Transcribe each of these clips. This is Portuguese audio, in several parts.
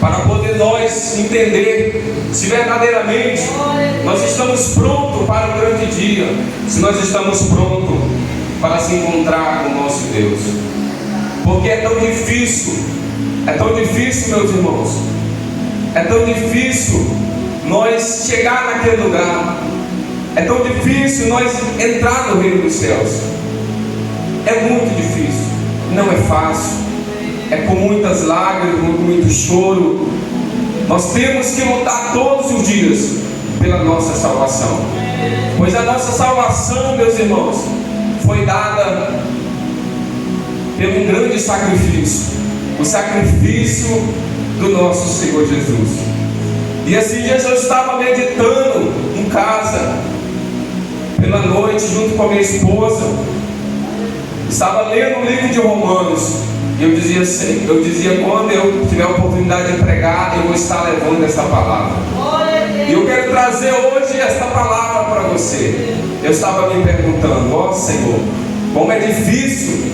para poder nós entender se verdadeiramente nós estamos prontos para o grande dia, se nós estamos prontos para se encontrar com o nosso Deus. Porque é tão difícil, meus irmãos, é tão difícil nós chegar naquele lugar, é tão difícil nós entrar no reino dos céus. É muito difícil, não é fácil, é com muitas lágrimas, com muito choro. Nós temos que lutar todos os dias pela nossa salvação, pois a nossa salvação, meus irmãos, foi dada pelo grande sacrifício, o sacrifício do nosso Senhor Jesus. E assim Jesus estava meditando em casa pela noite junto com a minha esposa, estava lendo o livro de Romanos, e eu dizia quando eu tiver a oportunidade de pregar, eu vou estar levando essa palavra. E eu quero trazer hoje esta palavra para você. Eu estava me perguntando, ó Senhor, como é difícil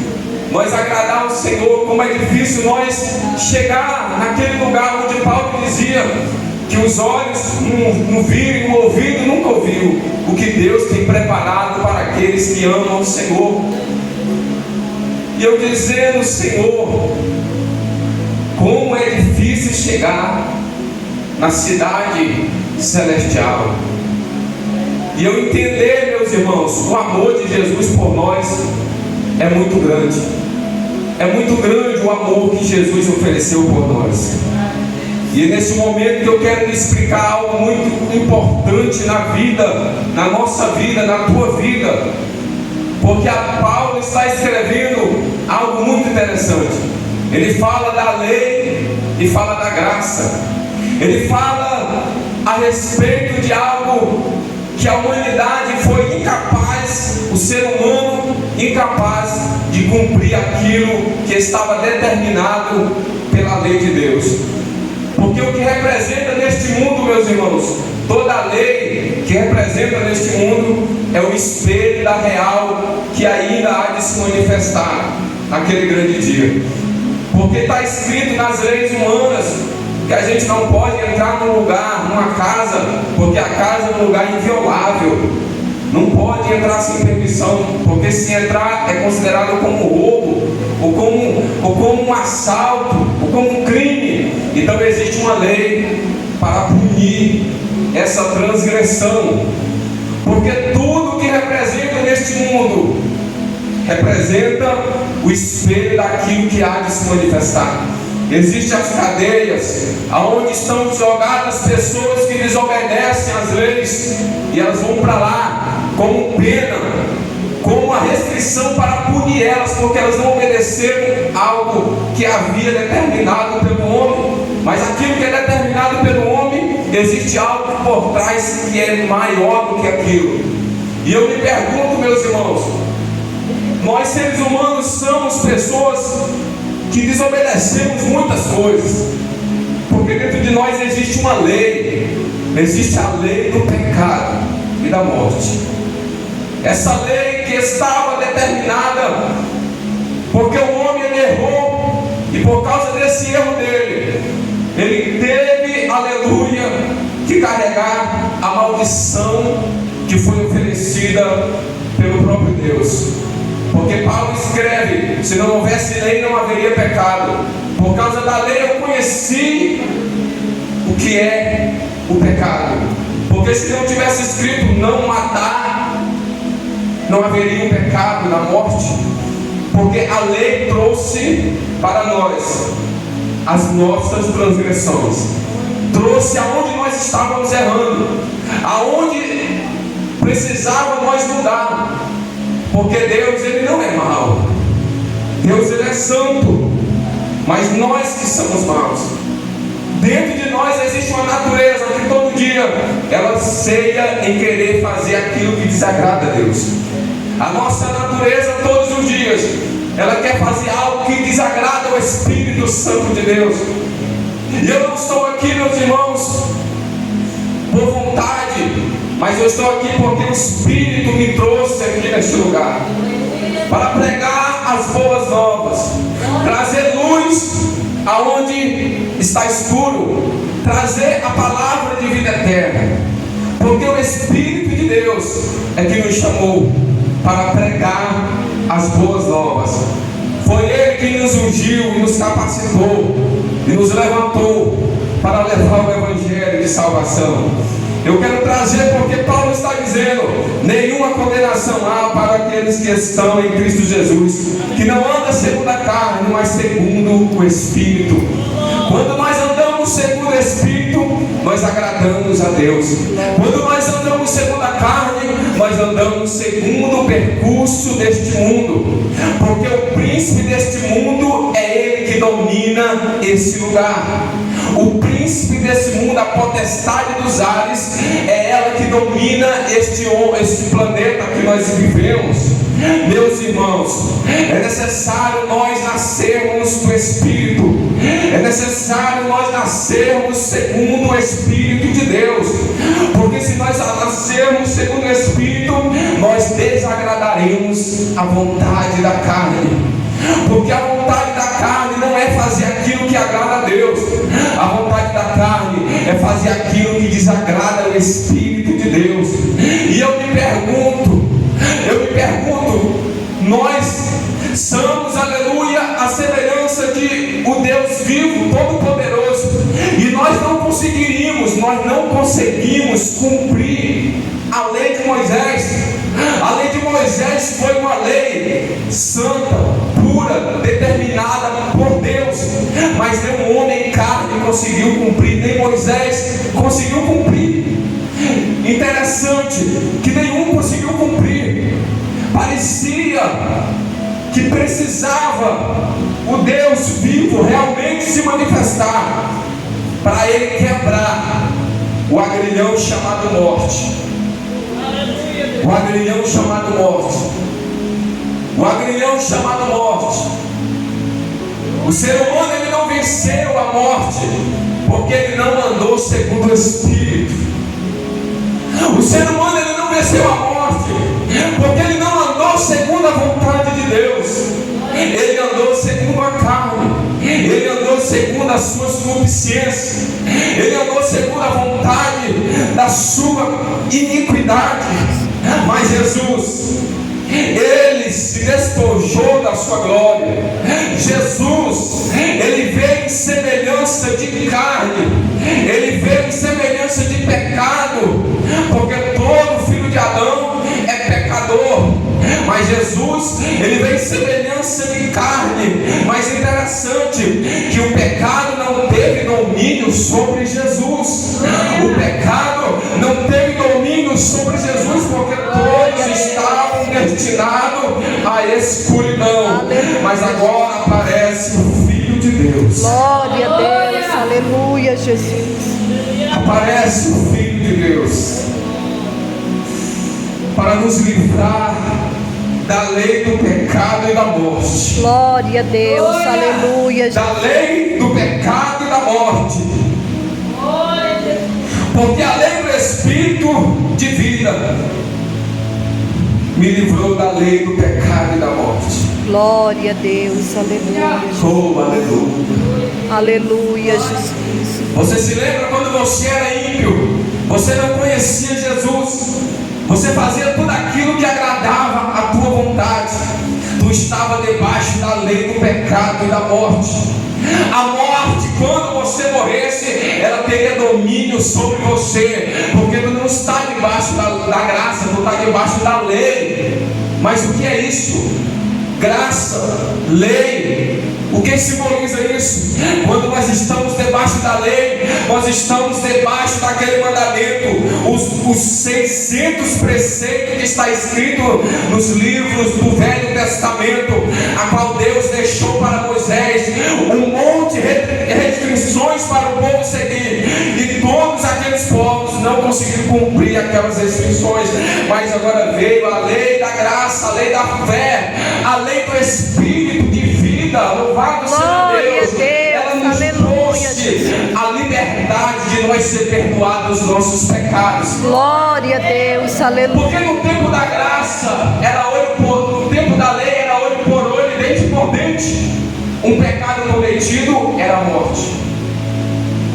nós agradar ao Senhor, como é difícil nós chegar naquele lugar onde Paulo dizia que os olhos não viram, o ouvido nunca ouviu o que Deus tem preparado para aqueles que amam o Senhor. E eu dizendo, Senhor, como é difícil chegar na cidade celestial. E eu entender, meus irmãos, o amor de Jesus por nós é muito grande. É muito grande o amor que Jesus ofereceu por nós. E é nesse momento que eu quero lhe explicar algo muito importante na vida, na nossa vida, na tua vida. Porque a Paulo está escrevendo algo muito interessante. Ele fala da lei e fala da graça. Ele fala a respeito de algo que a humanidade foi incapaz, o ser humano incapaz de cumprir aquilo que estava determinado pela lei de Deus. Porque o que representa neste mundo, meus irmãos, toda lei que representa neste mundo é o espelho da real que ainda há de se manifestar naquele grande dia. Porque está escrito nas leis humanas que a gente não pode entrar num lugar, numa casa, porque a casa é um lugar inviolável. Não pode entrar sem permissão, porque se entrar é considerado como roubo, ou como um assalto, ou como um crime. Então existe uma lei para punir essa transgressão. Porque tudo que representa neste mundo representa o espelho daquilo que há de se manifestar. Existem as cadeias aonde estão jogadas pessoas que desobedecem às leis, e elas vão para lá como pena, como uma restrição para punir elas, porque elas não obedeceram algo que havia determinado pelo homem. Mas aquilo que é determinado pelo homem, existe algo por trás que é maior do que aquilo. E eu me pergunto, meus irmãos, nós seres humanos somos pessoas que desobedecemos muitas coisas, porque dentro de nós existe uma lei, existe a lei do pecado e da morte. Essa lei que estava determinada, porque o homem errou, e por causa desse erro dele, ele teve, aleluia, que carregar a maldição que foi oferecida pelo próprio Deus. Porque Paulo escreve, se não houvesse lei não haveria pecado. Por causa da lei eu conheci o que é o pecado. Porque se não tivesse escrito não matar, não haveria um pecado da morte. Porque a lei trouxe para nós as nossas transgressões, trouxe aonde nós estávamos errando, aonde precisava nós mudar. Porque Deus, Ele não é mau, Deus, Ele é santo, mas nós que somos maus. Dentro de nós existe uma natureza que todo dia ela ceia em querer fazer aquilo que desagrada a Deus. A nossa natureza todos os dias ela quer fazer algo que desagrada o Espírito Santo de Deus. E eu não estou aqui, meus irmãos, por vontade, mas eu estou aqui porque o Espírito me trouxe aqui neste lugar para pregar as boas novas, trazer luz aonde está escuro, trazer a palavra de vida eterna, porque o Espírito de Deus é que nos chamou para pregar as boas novas. Foi Ele que nos ungiu e nos capacitou e nos levantou para levar o Evangelho de salvação. Eu quero trazer porque Paulo está dizendo: nenhuma condenação há para aqueles que estão em Cristo Jesus, que não anda segundo a carne, mas segundo o Espírito. Quando nós andamos segundo o Espírito, nós agradamos a Deus. Quando nós andamos segundo a carne, nós andamos segundo o percurso deste mundo, porque o príncipe deste mundo é ele que domina esse lugar. O príncipe desse mundo, a potestade dos ares, é ela que domina este planeta que nós vivemos. Meus irmãos, é necessário nós nascermos do Espírito, é necessário nós nascermos segundo o Espírito de Deus, porque se nós nascermos segundo o Espírito, nós desagradaremos a vontade da carne. Porque a vontade da carne não é fazer aquilo que agrada a Deus. A vontade da carne é fazer aquilo que desagrada o Espírito de Deus. E eu me pergunto, nós somos, aleluia, a semelhança de o Deus vivo, todo-poderoso, e nós não conseguimos cumprir a lei de Moisés. A lei de Moisés foi uma lei santa, pura, determinada por Deus, mas nenhum homem em carne conseguiu cumprir, nem Moisés conseguiu cumprir. Interessante que nenhum conseguiu cumprir. Parecia que precisava o Deus vivo realmente se manifestar para ele quebrar o agrilhão chamado morte. O agrilhão chamado morte. O agrilhão chamado morte. O ser humano, ele não venceu a morte porque ele não andou segundo o Espírito. O ser humano, ele não venceu a morte porque ele não andou segundo a vontade de Deus. Ele andou segundo a carne. Ele andou segundo as suas concupiscências. Ele andou segundo a vontade da sua iniquidade. Mas Jesus, ele se despojou da sua glória. Jesus, ele veio em semelhança de carne, ele veio em semelhança de pecado, porque todo filho de Adão é pecador. Mas Jesus, ele veio em semelhança de carne. Mas interessante que o pecado não teve domínio sobre Jesus. O pecado não teve domínio sobre Jesus, porque todos estavam destinados à escuridão. Mas agora aparece o Filho de Deus. Glória a Deus, aleluia, Jesus. Aparece o Filho de Deus para nos livrar da lei do pecado e da morte. Glória a Deus, aleluia, Jesus. Da lei do pecado e da morte. Porque a lei do Espírito de vida me livrou da lei do pecado e da morte. Glória a Deus, aleluia, Jesus. Oh, aleluia. Aleluia, Jesus. Você se lembra quando você era ímpio? Você não conhecia Jesus. Você fazia tudo aquilo que agradava a tua vontade. Tu estava debaixo da lei do pecado e da morte. A morte, quando você morresse, ela teria domínio sobre você, porque tu não está debaixo da graça, tu está debaixo da lei. Mas o que é isso? Graça, lei. O que simboliza isso? Quando nós estamos debaixo da lei, nós estamos debaixo daquele mandamento, os 600 preceitos que está escrito nos livros do Velho Testamento, a qual Deus deixou para Moisés um monte de restrições para o povo seguir, e todos aqueles povos não conseguiram cumprir aquelas restrições. Mas agora veio a lei da graça, a lei da fé, a lei do Espírito de vida. Louvado seja Deus. Ela nos trouxe a liberdade de nós ser perdoados dos nossos pecados. Glória a Deus, aleluia. Porque no tempo da graça era olho por olho, no tempo da lei era olho por olho e dente por dente. Um pecado cometido era a morte.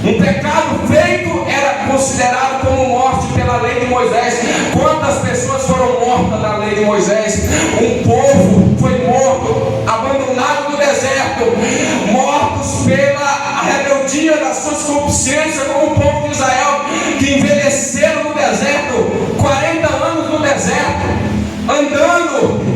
Um pecado feito era considerado como morte pela lei de Moisés. Quantas pessoas foram mortas na lei de Moisés? Um povo foi morto, abandonado no deserto, mortos pela rebeldia das suas concupiscências, como o povo de Israel, que envelheceram no deserto, 40 anos no deserto, andando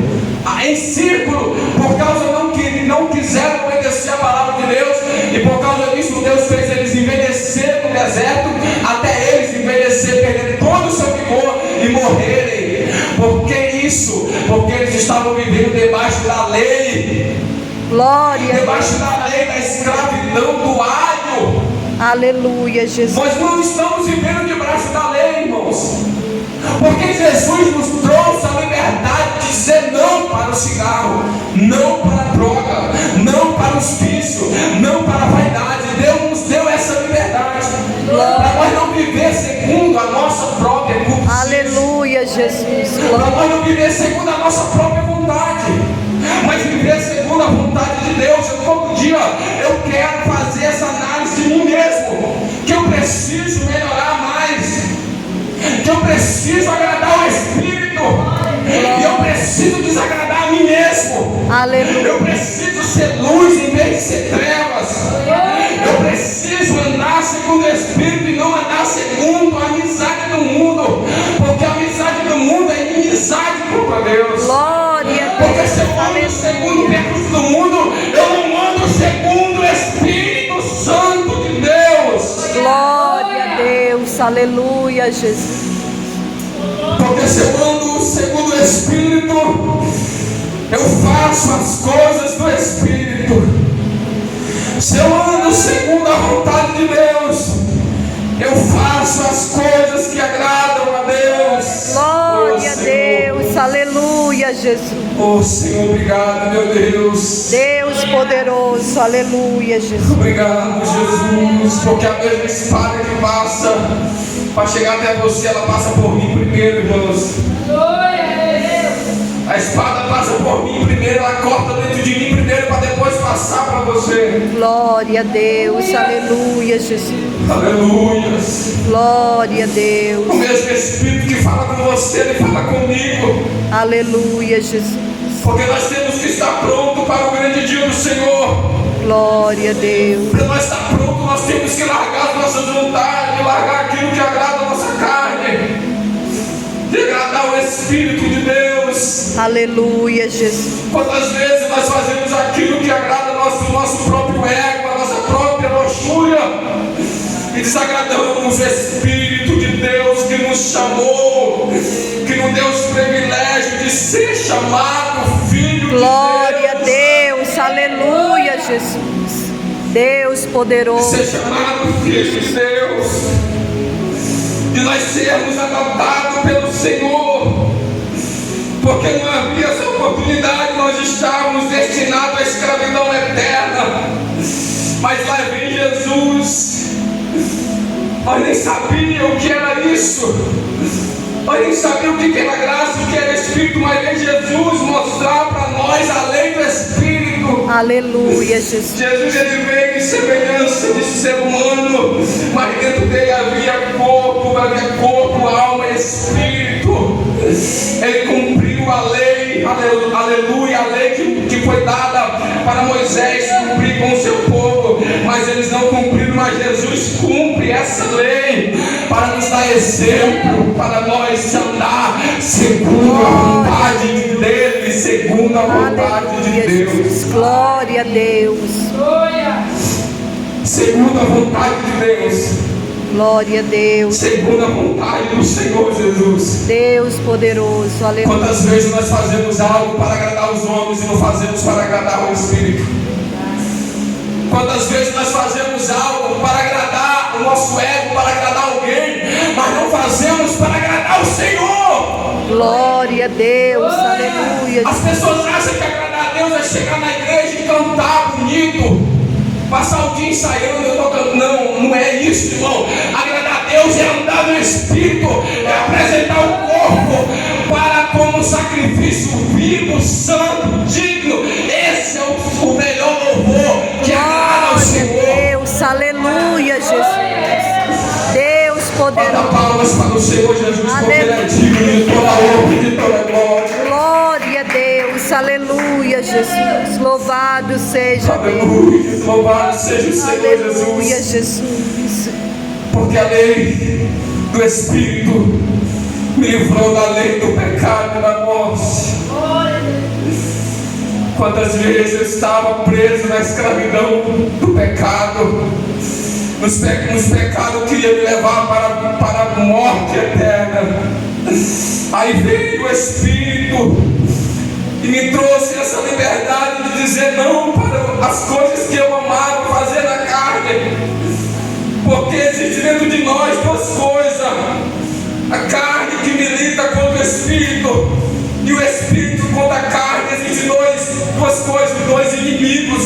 em círculo, por causa que não quiseram obedecer a palavra de Deus, e por causa disso Deus fez eles envelhecer no deserto, até eles envelhecer, perderem todo o seu vigor e morrerem. Por que isso? Porque eles estavam vivendo debaixo da lei, Glória. debaixo da lei da escravidão do alho. Aleluia, Jesus. Nós não estamos vivendo debaixo da lei, irmãos, porque Jesus nos trouxe a liberdade de dizer não para o cigarro, não para a droga, não para os vícios, não para a vaidade. Deus nos deu essa liberdade para nós não viver segundo a nossa própria concupiscência. Aleluia, Jesus. Para Glória. nós não viver segundo a nossa própria vontade, mas viver segundo a vontade de Deus. Todo dia eu quero fazer essa análise de mim mesmo, que eu preciso melhorar mais, que eu preciso agradar o Espírito, e eu preciso desagradar a mim mesmo. Aleluia. Eu preciso ser luz em vez de ser trevas. Eu preciso andar segundo o Espírito e não andar segundo a amizade do mundo, porque a amizade do mundo é inimizade contra Deus. Glória a Porque Deus. se eu ando segundo o percurso do mundo, eu não ando segundo o Espírito Santo de Deus. Glória a Deus. Aleluia, Jesus. Porque se eu ando segundo o Espírito, eu faço as coisas do Espírito. Se eu ando segundo a vontade de Deus, eu faço as coisas que agradam a Deus. Glória a Senhor. Deus. Aleluia, Jesus. Oh Senhor, obrigado, meu Deus. Deus poderoso. Aleluia, Jesus. Obrigado, Jesus, porque a mesma espada que passa para chegar até você, ela passa por mim primeiro, irmãos. A espada passa por mim primeiro, ela corta dentro de mim primeiro, para depois passar para você. Glória a Deus. Aleluia, Jesus. Aleluia. Glória a Deus. O mesmo Espírito que fala com você, ele fala comigo. Aleluia, Jesus. Porque nós temos que estar pronto para o grande dia do Senhor. Glória a Deus. Para nós estar pronto, nós temos que largar as nossas vontades, largar aquilo que agrada a nossa carne, de agradar o Espírito de Deus. Aleluia, Jesus. Quantas vezes nós fazemos aquilo que agrada o nosso próprio ego, a nossa própria luxúria, e desagradamos o Espírito de Deus que nos chamou, que nos deu o privilégio de ser chamado filho Glória a de Deus. Deus. Aleluia, Jesus. Deus poderoso. Ser chamado filho de Deus, de nós sermos adotados pelo Senhor, porque não havia essa oportunidade, nós estávamos destinados à escravidão eterna, mas lá vem Jesus. Nós nem sabíamos o que era isso, nós nem sabíamos o que era graça, o que era Espírito, mas vem Jesus mostrar para nós a lei do Espírito. Aleluia, Jesus. Jesus, ele veio em semelhança de ser humano, mas dentro dele havia corpo, alma e Espírito. Ele cumpriu a lei, aleluia, a lei que foi dada para Moisés cumprir com o seu povo, mas eles não cumpriram. Mas Jesus cumpre essa lei para nos dar exemplo, para nós andar segundo a vontade dele, segundo a vontade de Aleluia, Deus. Jesus. Glória a Deus. Segundo a vontade de Deus, Glória a Deus. segundo a vontade do Senhor Jesus. Deus poderoso. Aleluia. Quantas vezes nós fazemos algo para agradar os homens e não fazemos para agradar o Espírito? Quantas vezes nós fazemos algo para agradar o nosso ego, para agradar alguém, mas não fazemos para agradar o Senhor? Glória a Deus. Aleluia. As pessoas acham que agradar a Deus é chegar na igreja e cantar bonito, passar o dia ensaiando, eu estou cantando. Não, não é isso, irmão. Agradar a Deus é andar no Espírito, é apresentar o corpo para como sacrifício vivo, santo, digno. Esse é o melhor louvor. Aleluia, Jesus. Deus Bata poderoso. palmas para o Senhor Jesus, porque Ele é digno de toda a honra e de toda a glória. Glória a Deus. Aleluia, Jesus. Louvado seja Deus. Aleluia, louvado seja o Senhor Aleluia, Jesus. Jesus. Porque a lei do Espírito me livrou da lei do pecado e da morte. Quantas vezes eu estava preso na escravidão do pecado, nos pecados que ia me levar para a morte eterna. Aí veio o Espírito e me trouxe essa liberdade de dizer não para as coisas que eu amava fazer na carne, porque existe dentro de nós duas coisas: a carne que milita contra o Espírito e o Espírito contra a carne. Existem duas coisas, dois inimigos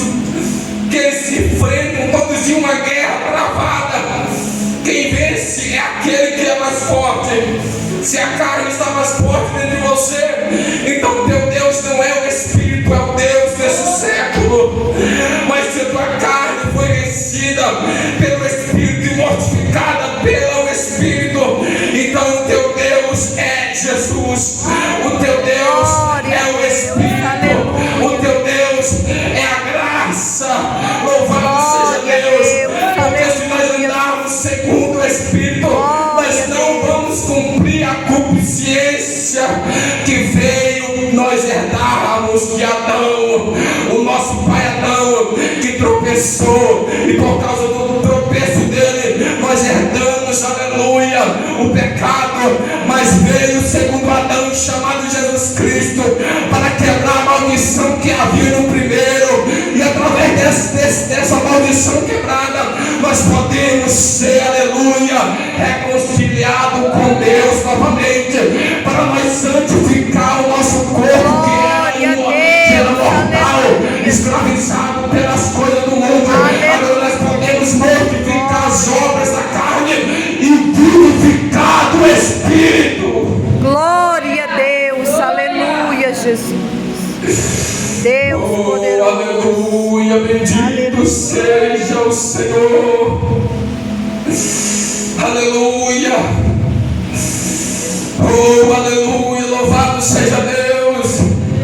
que eles se enfrentam todos de uma guerra travada. Quem vence é aquele que é mais forte. Se a carne está mais forte dentro de você, então teu Deus não é o Espírito, é o Deus desse século. Mas se a tua carne foi vencida pelo Espírito e mortificada pelo Espírito, então o teu Deus é Jesus, o teu Deus é o Espírito, o teu Deus é a graça. Louvado seja Deus, porque se nós andarmos segundo o Espírito, nós não vamos cumprir a concupiscência que veio nós herdarmos de Adão, o nosso pai Adão, que tropeçou, e por causa do tropeço dele nós herdamos, aleluia, o pecado. Mas veio o segundo Adão, chamado Jesus Cristo, para quebrar a maldição que havia no primeiro, e através dessa maldição quebrada nós podemos ser, aleluia, reconciliados com Deus novamente, para nós santificar o nosso corpo que era mortal, escravizado pelas coisas do mundo. Agora nós podemos mortificar as obras da carne e vivificar do Espírito. Glória a Deus. Aleluia, Jesus. Deus poderoso. Aleluia, bendito seja o Senhor. Aleluia. Oh, aleluia, louvado seja Deus.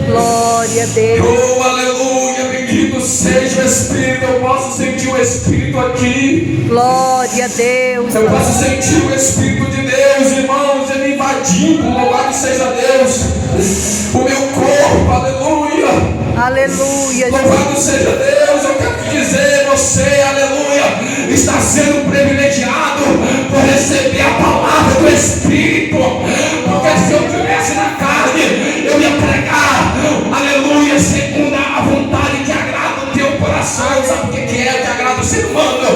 Glória a Deus. Oh, aleluia, bendito seja o Espírito. Eu posso sentir o Espírito aqui. Glória a Deus. Eu posso sentir o Espírito de Deus, irmãos, ele invadindo. Louvado seja Deus. O meu corpo, aleluia. Aleluia, Louvado seja Deus. Eu quero te dizer, você, aleluia, está sendo privilegiado por receber a palavra do Espírito. Porque se eu estivesse na carne, eu ia pregar, aleluia, segundo a vontade que agrada o teu coração. Sabe o que é que agrada o ser humano?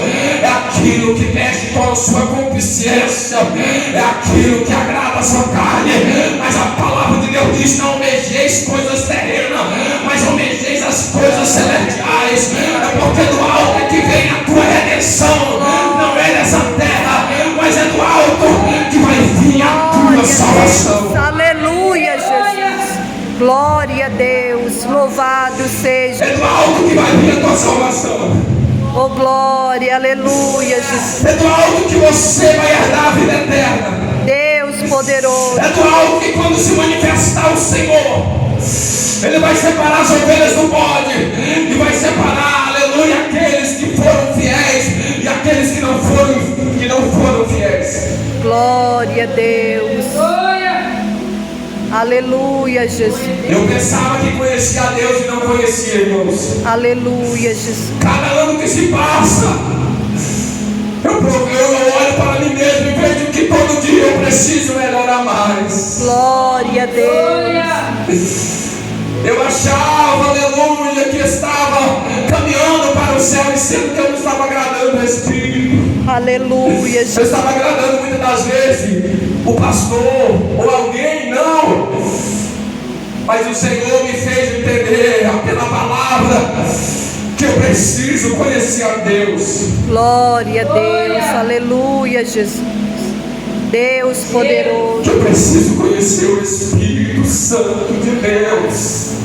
É aquilo que mexe com a sua concupiscência, é aquilo que agrada a sua carne. Mas a palavra de Deus diz: não almejeis coisas terrenas, mas almejeis as coisas celestiais. É porque do alto é que vem a tua redenção. Não é dessa terra, mas é do alto que vai vir a tua salvação. Aleluia, Jesus. Glória a Deus. Louvado seja. É do alto que vai vir a tua salvação. Oh, glória, aleluia, Jesus. É do alto que você vai herdar a vida eterna. Deus poderoso. É do alto que quando se manifestar o Senhor, Ele vai separar as ovelhas do bode, e vai separar, aleluia, aqueles que foram fiéis e aqueles que não foram fiéis. Glória a Deus. Aleluia, Jesus. Eu pensava que conhecia a Deus e não conhecia, irmãos. Aleluia, Jesus. Cada ano que se passa, eu olho para mim mesmo e vejo que todo dia eu preciso melhorar mais. Glória a Deus. Eu achava, aleluia, que estava caminhando para o céu, e sendo que eu não estava agradando o Espírito. Aleluia, Eu Jesus. estava agradando muitas das vezes o pastor ou alguém, não. Mas o Senhor me fez entender pela palavra que eu preciso conhecer a Deus. Glória a Deus. Aleluia, Jesus. Deus poderoso. Que eu preciso conhecer o Espírito Santo de Deus.